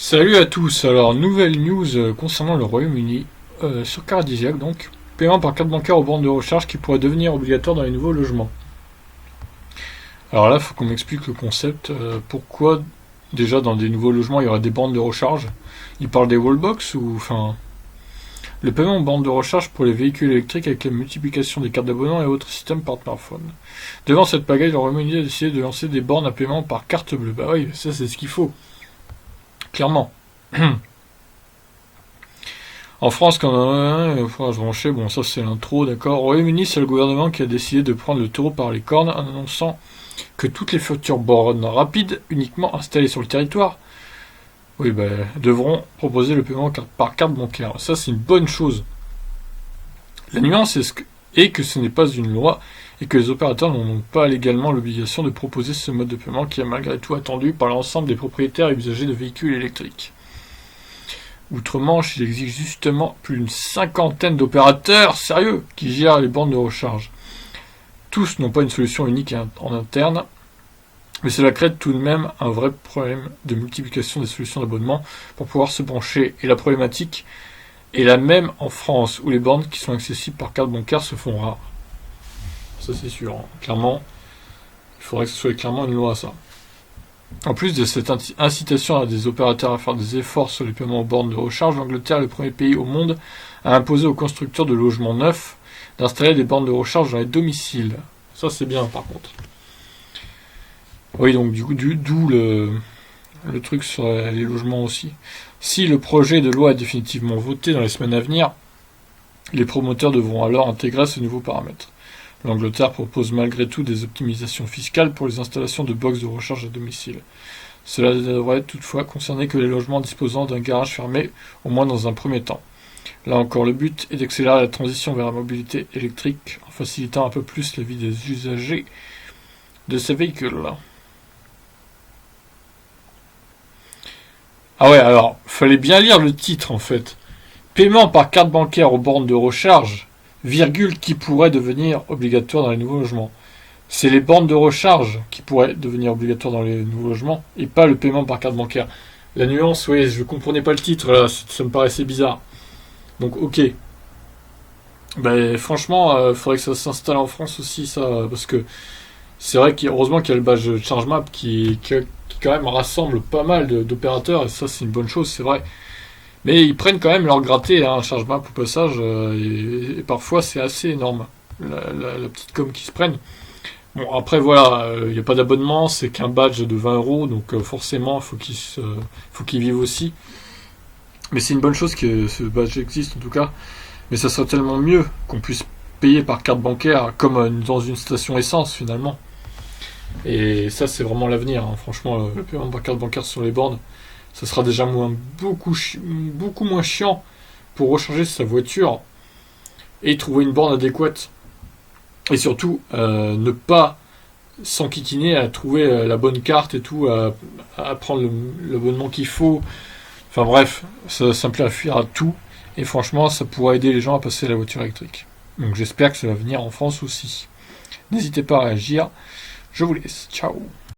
Salut à tous, alors nouvelle news concernant le Royaume-Uni, sur Caradisiac donc, paiement par carte bancaire aux bornes de recharge qui pourrait devenir obligatoire dans les nouveaux logements. Alors là, il faut qu'on m'explique le concept, pourquoi déjà dans des nouveaux logements il y aurait des bornes de recharge. Il parle des wallbox ou enfin... Le paiement aux bornes de recharge pour les véhicules électriques avec la multiplication des cartes d'abonnement et autres systèmes par smartphone. Devant cette pagaille, le Royaume-Uni a décidé de lancer des bornes à paiement par carte bleue. Bah oui, ça c'est ce qu'il faut. Clairement. En France, quand il faudra se brancher, bon ça c'est l'intro, d'accord. Au Royaume-Uni, c'est le gouvernement qui a décidé de prendre le taureau par les cornes en annonçant que toutes les futures bornes rapides uniquement installées sur le territoire, devront proposer le paiement par carte bancaire. Ça c'est une bonne chose. La nuance est que ce n'est pas une loi et que les opérateurs n'ont pas légalement l'obligation de proposer ce mode de paiement qui est malgré tout attendu par l'ensemble des propriétaires et usagers de véhicules électriques. Outre-Manche, il existe justement plus d'une cinquantaine d'opérateurs sérieux qui gèrent les bornes de recharge. Tous n'ont pas une solution unique en interne, mais cela crée tout de même un vrai problème de multiplication des solutions d'abonnement pour pouvoir se brancher. Et la problématique est la même en France, où les bornes qui sont accessibles par carte bancaire se font rares. Ça c'est sûr, hein. Clairement, il faudrait que ce soit clairement une loi ça. En plus de cette incitation à des opérateurs à faire des efforts sur les paiements aux bornes de recharge, l'Angleterre est le premier pays au monde à imposer aux constructeurs de logements neufs d'installer des bornes de recharge dans les domiciles. Ça c'est bien par contre. Oui, donc d'où le truc sur les logements aussi. Si le projet de loi est définitivement voté dans les semaines à venir, les promoteurs devront alors intégrer ce nouveau paramètre. L'Angleterre propose malgré tout des optimisations fiscales pour les installations de box de recharge à domicile. Cela ne devrait toutefois concerner que les logements disposant d'un garage fermé, au moins dans un premier temps. Là encore, le but est d'accélérer la transition vers la mobilité électrique en facilitant un peu plus la vie des usagers de ces véhicules-là. Ah ouais, alors, fallait bien lire le titre en fait. Paiement par carte bancaire aux bornes de recharge, virgule, qui pourrait devenir obligatoire dans les nouveaux logements. C'est les bornes de recharge qui pourraient devenir obligatoires dans les nouveaux logements et pas le paiement par carte bancaire. La nuance, oui, je comprenais pas le titre, là, ça me paraissait bizarre. Donc ok. Ben franchement, faudrait que ça s'installe en France aussi, ça, parce que c'est vrai qu'heureusement qu'il y a le badge ChargeMap qui quand même rassemble pas mal d'opérateurs, et ça c'est une bonne chose, c'est vrai. Mais ils prennent quand même leur gratté, hein, ChargeMap au passage, et parfois c'est assez énorme, la petite com qu'ils se prennent. Bon, après voilà, il n'y a pas d'abonnement, c'est qu'un badge de 20€, donc forcément faut qu'ils vivent aussi. Mais c'est une bonne chose que ce badge existe en tout cas. Mais ça serait tellement mieux qu'on puisse payer par carte bancaire comme dans une station essence finalement. Et ça c'est vraiment l'avenir, hein. Franchement, le paiement par carte bancaire sur les bornes, ça sera déjà beaucoup moins chiant pour recharger sa voiture et trouver une borne adéquate. Et surtout, ne pas s'enquiquiner à trouver la bonne carte et tout, à prendre l'abonnement qu'il faut. Enfin bref, ça simplifiera tout. Et franchement, ça pourra aider les gens à passer à la voiture électrique. Donc j'espère que ça va venir en France aussi. N'hésitez pas à réagir. Je vous laisse. Ciao.